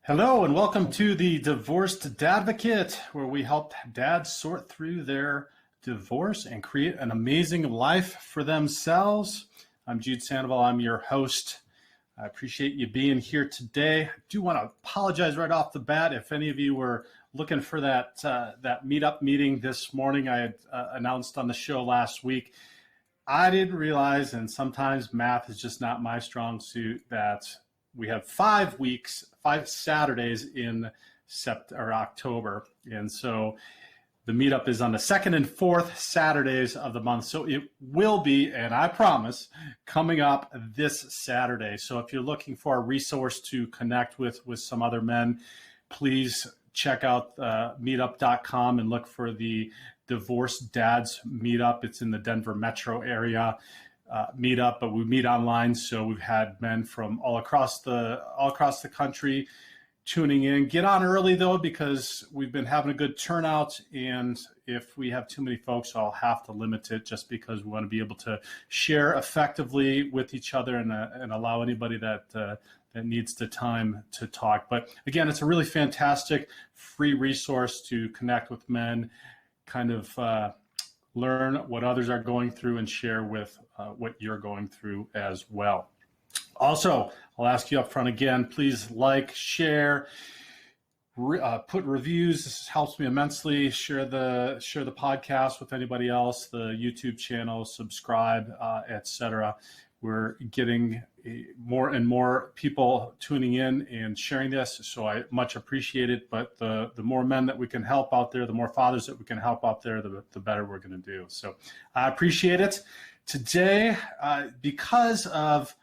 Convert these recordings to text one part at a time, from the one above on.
Hello and welcome to the Divorced Dadvocate, where we help dads sort through their divorce and create an amazing life for themselves. I'm Jude Sandoval. I'm your host. I appreciate you being here today. I do want to apologize right off the bat if any of you were looking for that meetup meeting this morning. I had announced on the show last week. I didn't realize, and sometimes math is just not my strong suit, that we have 5 Saturdays in October. And so the meetup is on the second and fourth Saturdays of the month. So it will be, and I promise, coming up this Saturday. So if you're looking for a resource to connect with some other men, please check out meetup.com and look for the Divorced Dads Meetup. It's in the Denver metro area. Meetup, but we meet online. So we've had men from all across the country tuning in. Get on early though, because we've been having a good turnout. And if we have too many folks, I'll have to limit it, just because we want to be able to share effectively with each other and allow anybody that needs the time to talk. But again, it's a really fantastic free resource to connect with men, kind of learn what others are going through and share with what you're going through as well. Also, I'll ask you up front again, please like, share, put reviews. This helps me immensely. Share the podcast with anybody else, the YouTube channel, subscribe, etc. We're getting more and more people tuning in and sharing this, so I much appreciate it. But the more men that we can help out there, the more fathers that we can help out there, the better we're going to do. So I appreciate it. Today, because of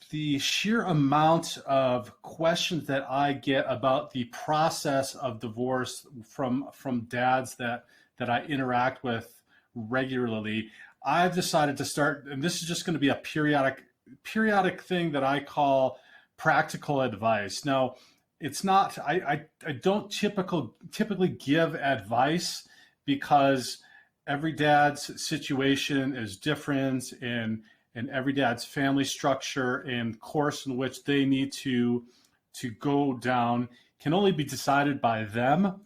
the sheer amount of questions that I get about the process of divorce from dads that I interact with regularly, I've decided to start, and this is just going to be a periodic thing that I call practical advice. Now, it's not, I don't typically give advice, because every dad's situation is different, and every dad's family structure and course in which they need to go down can only be decided by them.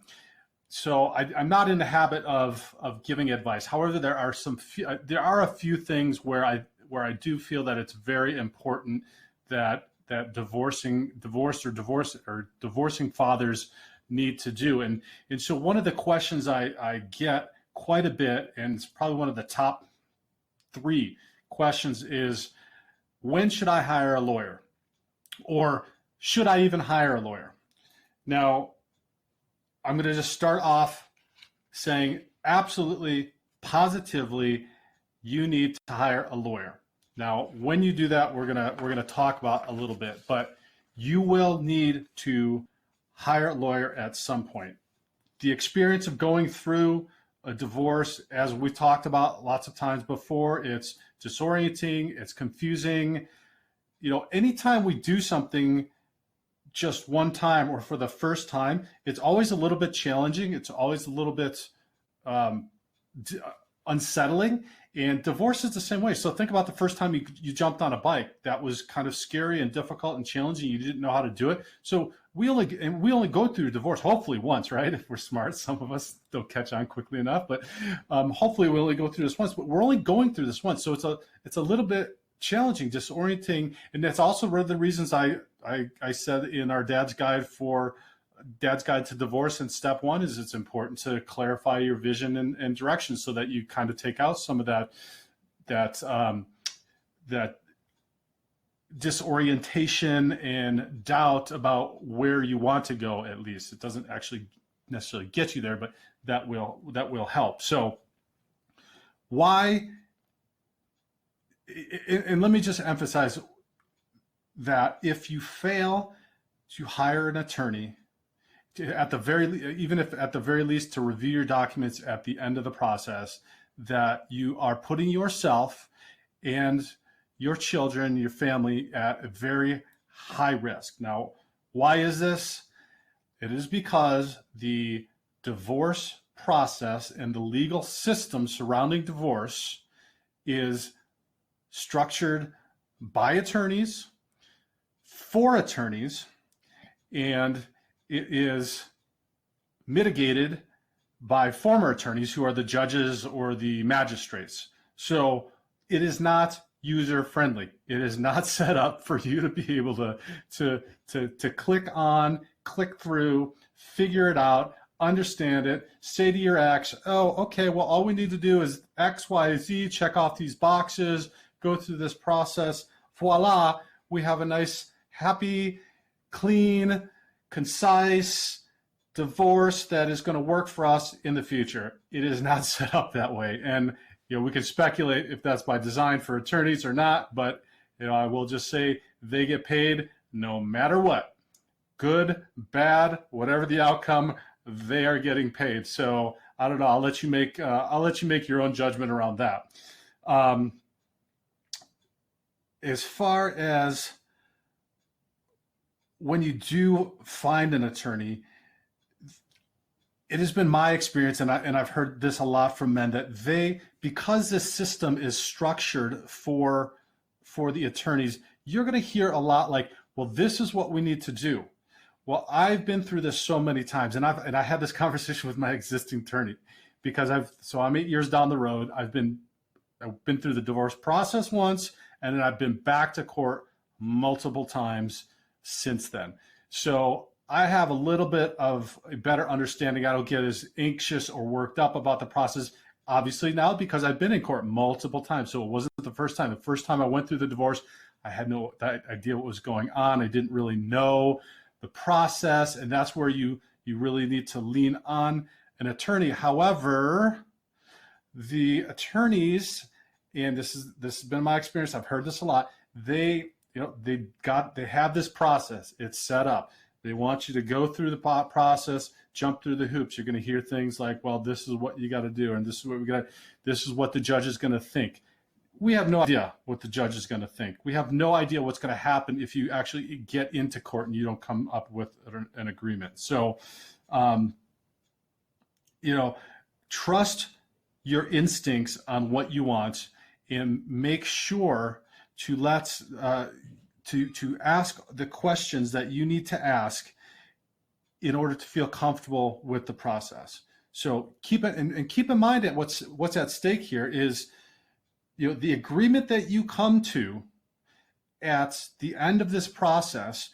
So I'm not in the habit of giving advice. However, there are a few things where I do feel that it's very important that divorcing fathers need to do. And so one of the questions I get quite a bit, and it's probably one of the top 3 questions, is, when should I hire a lawyer? Or should I even hire a lawyer? Now, I'm going to just start off saying absolutely, positively, you need to hire a lawyer. Now, when you do that, we're going to talk about a little bit, but you will need to hire a lawyer at some point. The experience of going through a divorce, as we've talked about lots of times before, it's disorienting, it's confusing. You know, anytime we do something just one time or for the first time, it's always a little bit challenging. It's always a little bit unsettling. And divorce is the same way. So think about the first time you jumped on a bike. That was kind of scary and difficult and challenging. You didn't know how to do it. So we only go through divorce hopefully once, right? If we're smart. Some of us don't catch on quickly enough, but hopefully we only go through this once. But we're only going through this once, so it's a little bit challenging, disorienting, and that's also one of the reasons I said in our Dad's Guide to Divorce, in step 1, is it's important to clarify your vision and direction, so that you kind of take out some of that disorientation and doubt about where you want to go. At least it doesn't actually necessarily get you there, but that will help. So why? And let me just emphasize that if you fail to hire an attorney, at the very least to review your documents at the end of the process, that you are putting yourself and your children, your family, at a very high risk. Now, why is this? It is because the divorce process and the legal system surrounding divorce is structured by attorneys, for attorneys, and it is mitigated by former attorneys who are the judges or the magistrates. So it is not user friendly. It is not set up for you to be able to click on, click through, figure it out, understand it, say to your ex, oh, okay, well, all we need to do is X, Y, Z, check off these boxes, go through this process. Voila, we have a nice, happy, clean, concise divorce that is going to work for us in the future. It is not set up that way. And we can speculate if that's by design for attorneys or not, but I will just say they get paid no matter what. Good, bad, whatever the outcome, they are getting paid. So I don't know. I'll let you make your own judgment around that. As far as when you do find an attorney, it has been my experience, and I've heard this a lot from men, that because this system is structured for the attorneys, you're going to hear a lot like, well, this is what we need to do. Well, I've been through this so many times, and I had this conversation with my existing attorney because I'm 8 years down the road. I've been through the divorce process once, and then I've been back to court multiple times since then. So I have a little bit of a better understanding. I don't get as anxious or worked up about the process, obviously now, because I've been in court multiple times. So it wasn't the first time. The first time I went through the divorce, I had no idea what was going on. I didn't really know the process, and that's where you really need to lean on an attorney. However, the attorneys, and this has been my experience, I've heard this a lot, they have this process. It's set up. They want you to go through the process, jump through the hoops. You're going to hear things like, well, this is what you got to do, and this is what the judge is going to think. We have no idea what the judge is going to think. We have no idea what's going to happen if you actually get into court and you don't come up with an agreement. So, trust your instincts on what you want, and make sure to ask the questions that you need to ask in order to feel comfortable with the process. So keep in mind that what's at stake here is, the agreement that you come to at the end of this process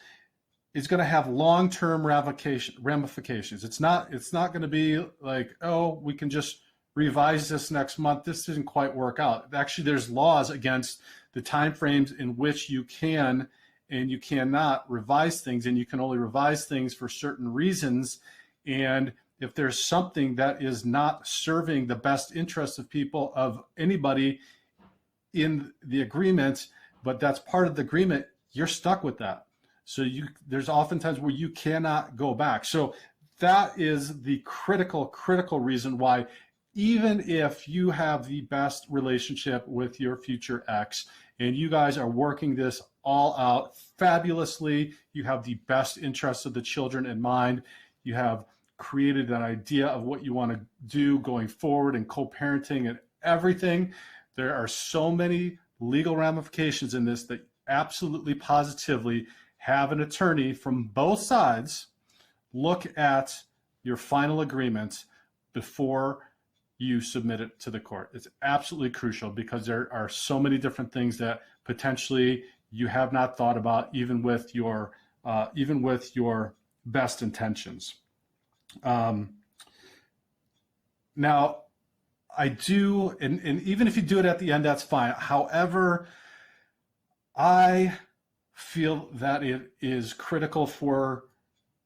is going to have long-term ramifications. It's not going to be like, oh, we can just revise this next month. This didn't quite work out. Actually, there's laws against the timeframes in which you can and you cannot revise things, and you can only revise things for certain reasons. And if there's something that is not serving the best interest of people, of anybody in the agreement, but that's part of the agreement, you're stuck with that. So there's oftentimes where you cannot go back. So that is the critical reason why, even if you have the best relationship with your future ex and you guys are working this all out fabulously, you have the best interests of the children in mind, you have created an idea of what you want to do going forward and co-parenting and everything, there are so many legal ramifications in this that absolutely positively have an attorney from both sides look at your final agreement before you submit it to the court. It's absolutely crucial because there are so many different things that potentially you have not thought about, even with your best intentions. Now, I do, and even if you do it at the end, that's fine. However, I feel that it is critical for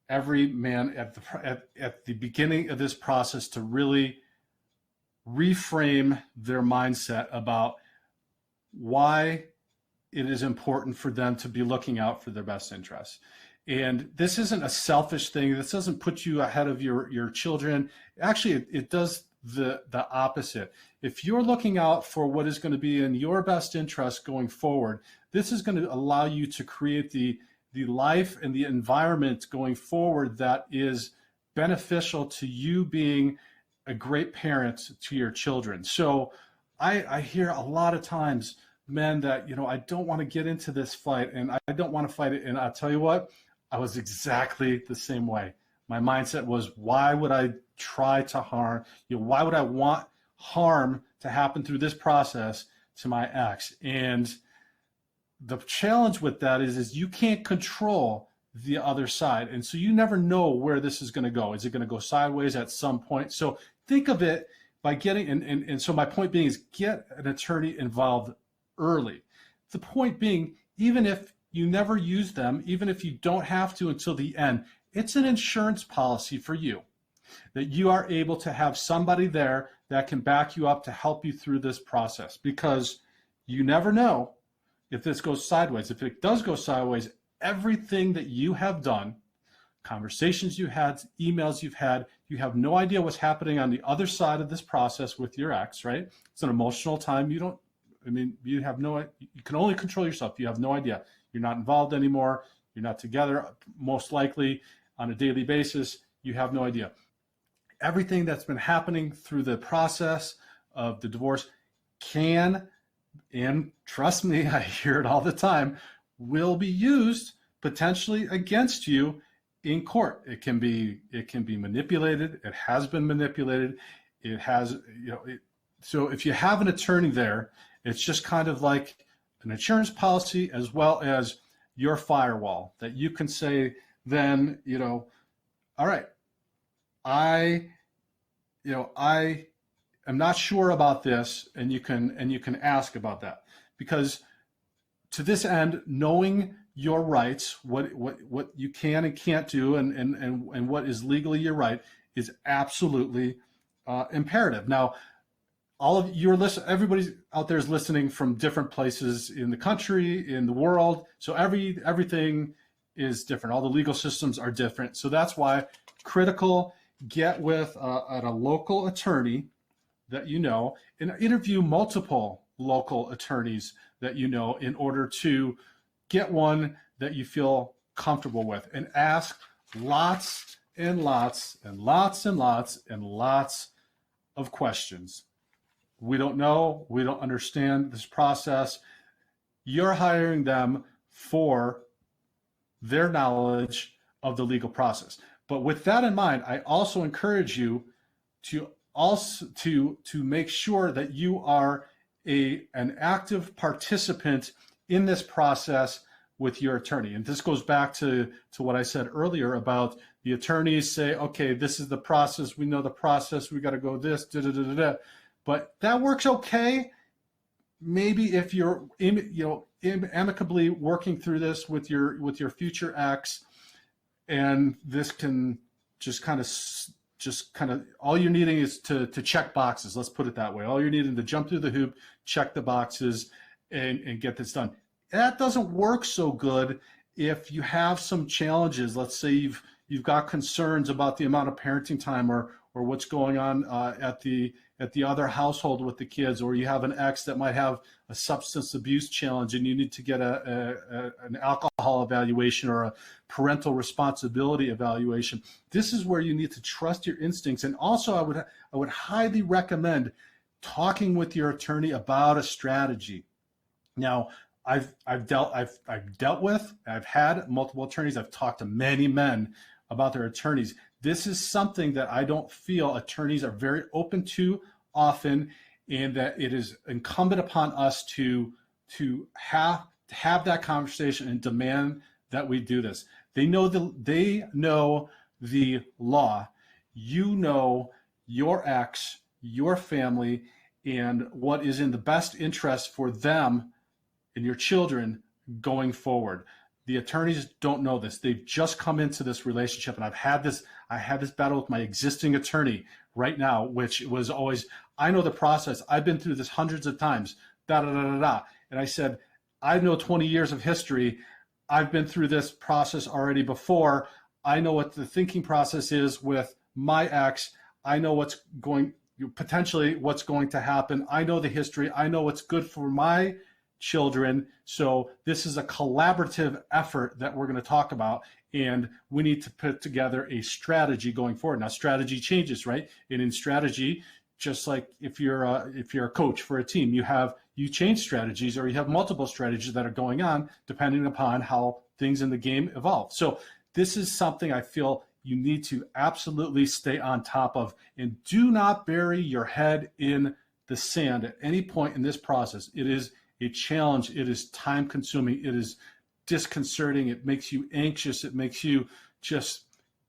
every man at the beginning of this process to really reframe their mindset about why it is important for them to be looking out for their best interests. And this isn't a selfish thing. This doesn't put you ahead of your children. Actually, it does the opposite. If you're looking out for what is going to be in your best interest going forward, this is going to allow you to create the life and the environment going forward that is beneficial to you being a great parent to your children. So I hear a lot of times men that, I don't want to get into this fight and I don't want to fight it. And I'll tell you what, I was exactly the same way. My mindset was, why would I try to harm, why would I want harm to happen through this process to my ex? And the challenge with that is you can't control the other side. And so you never know where this is going to go. Is it going to go sideways at some point? So think of it by getting, and so my point being is get an attorney involved early. The point being, even if you never use them, even if you don't have to until the end, it's an insurance policy for you that you are able to have somebody there that can back you up to help you through this process, because you never know if this goes sideways. If it does go sideways, everything that you have done, conversations you had, emails you've had, you have no idea what's happening on the other side of this process with your ex, right? It's an emotional time. You can only control yourself. You have no idea. You're not involved anymore. You're not together, most likely on a daily basis. You have no idea. Everything that's been happening through the process of the divorce can, and trust me, I hear it all the time, will be used potentially against you in court. It can be manipulated. It has been manipulated. It has, so if you have an attorney there, it's just kind of like an insurance policy as well as your firewall that you can say then, all right, I am not sure about this, and you can ask about that, because to this end, knowing your rights, what you can and can't do, and what is legally your right is absolutely imperative. Now, all of everybody out there is listening from different places in the country, in the world, so everything is different. All the legal systems are different, so that's why critical. Get with a local attorney that you know, and interview multiple local attorneys that you know in order to get one that you feel comfortable with, and ask lots and lots and lots and lots and lots of questions. We don't know. We don't understand this process. You're hiring them for their knowledge of the legal process. But with that in mind, I also encourage you to make sure that you are an active participant in this process with your attorney. And this goes back to what I said earlier about the attorneys say, okay, this is the process. We know the process. We got to go this, da, da, da, da, da. But that works okay. Maybe if you're amicably working through this with your future ex, and this can just kind of all you're needing is to check boxes. Let's put it that way. All you're needing to jump through the hoop, check the boxes, and get this done. That doesn't work so good if you have some challenges. Let's say you've got concerns about the amount of parenting time or what's going on at the other household with the kids, or you have an ex that might have a substance abuse challenge and you need to get an alcohol evaluation or a parental responsibility evaluation. This is where you need to trust your instincts. And also I would highly recommend talking with your attorney about a strategy. Now, I've had multiple attorneys. I've talked to many men about their attorneys. This is something that I don't feel attorneys are very open to often, and that it is incumbent upon us to have that conversation and demand that we do this. They know the law. You know your ex, your family, and what is in the best interest for them and your children going forward. The attorneys don't know this. They've just come into this relationship, and I had this battle with my existing attorney right now, which was always, I know the process. I've been through this hundreds of times, da da da da da. And I said, I know 20 years of history. I've been through this process already before. I know what the thinking process is with my ex. I know what's going to happen. I know the history. I know what's good for my children. So this is a collaborative effort that we're going to talk about, and we need to put together a strategy going forward. Now, strategy changes, right? And in strategy, just like if you're a coach for a team, you change strategies, or you have multiple strategies that are going on depending upon how things in the game evolve. So this is something I feel you need to absolutely stay on top of, and do not bury your head in the sand at any point in this process. It is a challenge. It is time consuming. It is disconcerting. It makes you anxious. It makes you just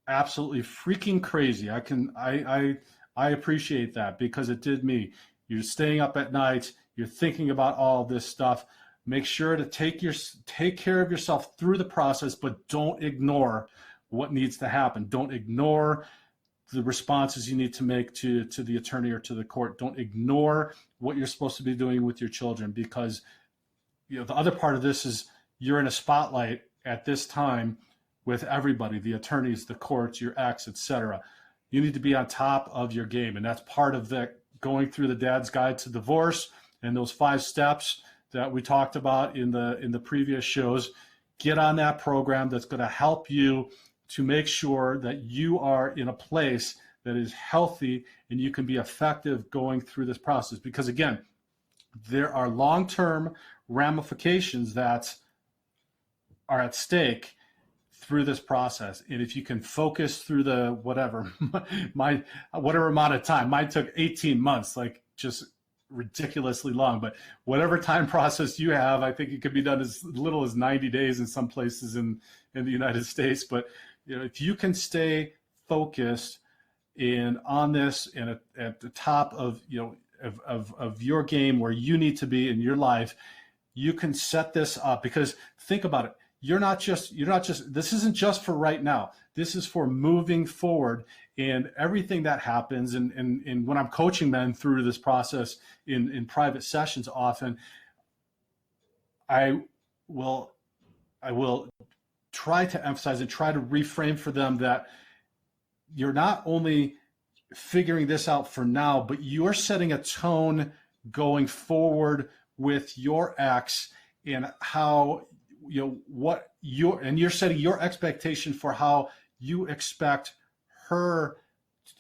absolutely freaking crazy. I appreciate that, because it did me. You're staying up at night. You're thinking about all this stuff. Make sure to take care of yourself through the process, but don't ignore what needs to happen. Don't ignore the responses you need to make to the attorney or to the court. Don't ignore what you're supposed to be doing with your children, because the other part of this is you're in a spotlight at this time with everybody, the attorneys, the courts, your ex, etc. You need to be on top of your game, and that's part of the going through the Dad's Guide to Divorce and those 5 steps that we talked about in the previous shows. Get on that program that's going to help you to make sure that you are in a place that is healthy and you can be effective going through this process. Because again, there are long-term ramifications that are at stake through this process. And if you can focus through the whatever amount of time, mine took 18 months, like just ridiculously long, but whatever time process you have, I think it could be done as little as 90 days in some places in the United States. But if you can stay focused and on this and at the top of of your game where you need to be in your life, you can set this up. Because think about it, this isn't just for right now. This is for moving forward, and everything that happens. And when I'm coaching men through this process in private sessions, often I will try to emphasize and try to reframe for them that you're not only figuring this out for now, but you're setting a tone going forward with your ex, and how you're setting your expectation for how you expect her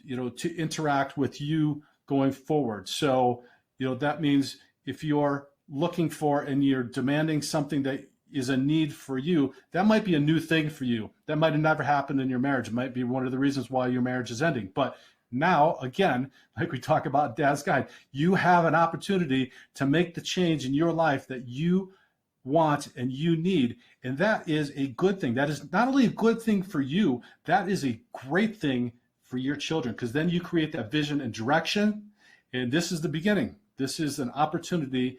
to interact with you going forward. So that means if you're looking for and you're demanding something that is a need for you, that might be a new thing for you. That might have never happened in your marriage. It might be one of the reasons why your marriage is ending. But now, again, like we talk about Dad's Guide, you have an opportunity to make the change in your life that you want and you need. And that is a good thing. That is not only a good thing for you, that is a great thing for your children, because then you create that vision and direction. And this is the beginning. This is an opportunity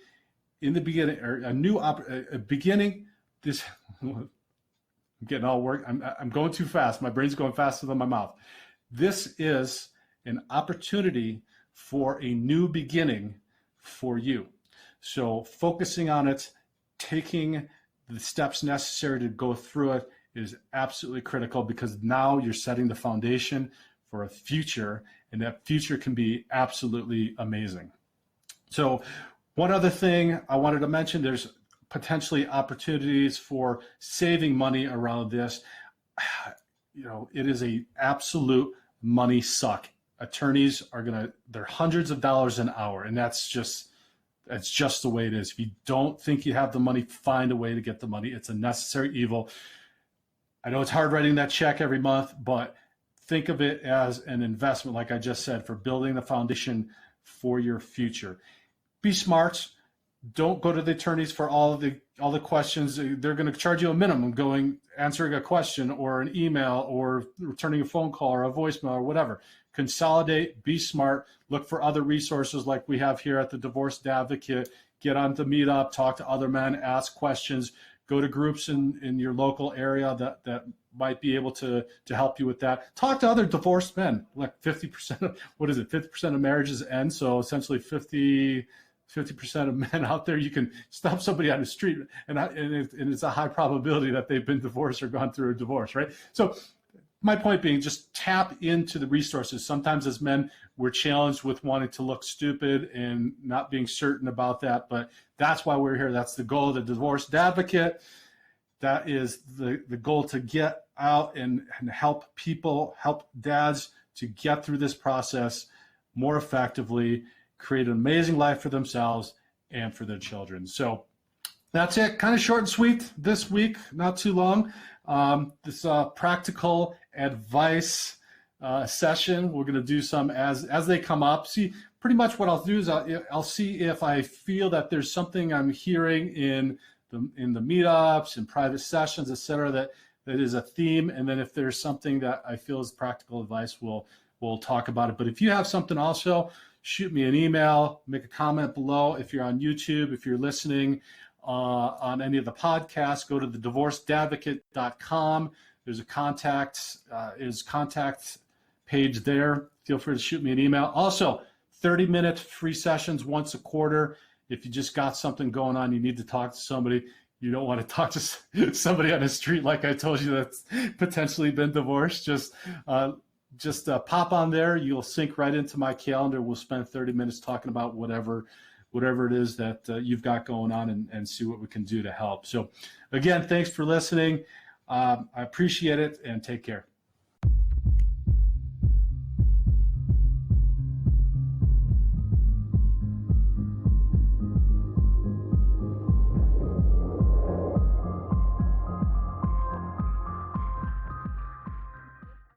in the beginning, or a beginning. This, I'm getting all work. I'm going too fast. My brain's going faster than my mouth. This is an opportunity for a new beginning for you. So focusing on it, taking the steps necessary to go through it is absolutely critical, because now you're setting the foundation for a future, and that future can be absolutely amazing. So one other thing I wanted to mention, there's potentially opportunities for saving money around this. It is a absolute money suck. Attorneys they're hundreds of dollars an hour, and that's just the way it is. If you don't think you have the money, find a way to get the money. It's a necessary evil. I know it's hard writing that check every month, but think of it as an investment, like I just said, for building the foundation for your future. Be smart. Don't go to the attorneys for all the questions. They're going to charge you a minimum answering a question or an email or returning a phone call or a voicemail or whatever. Consolidate, be smart, look for other resources like we have here at the Divorced Advocate. Get on the meetup, talk to other men, ask questions, go to groups in your local area that might be able to help you with that. Talk to other divorced men. Like 50% of, 50% of marriages end. So essentially 50% of men out there, you can stop somebody on the street and it's a high probability that they've been divorced or gone through a divorce, right? So my point being, just tap into the resources. Sometimes as men, we're challenged with wanting to look stupid and not being certain about that, but that's why we're here. That's the goal of the Divorced Advocate. That is the goal, to get out and help dads to get through this process more effectively, create an amazing life for themselves and for their children. So that's it. Kind of short and sweet this week, not too long. this practical advice session. We're going to do some as they come up. See, pretty much what I'll do is I'll see if I feel that there's something I'm hearing in the meetups and private sessions, et cetera, that is a theme. And then if there's something that I feel is practical advice, we'll talk about it. But if you have something also, shoot me an email, make a comment below. If you're on YouTube, if you're listening on any of the podcasts, go to thedivorcedadvocate.com. There's a contact page there. Feel free to shoot me an email. Also, 30-minute free sessions once a quarter. If you just got something going on, you need to talk to somebody. You don't want to talk to somebody on the street, like I told you, that's potentially been divorced. Just pop on there. You'll sync right into my calendar. We'll spend 30 minutes talking about whatever it is that you've got going on and see what we can do to help. So again, thanks for listening. I appreciate it, and take care.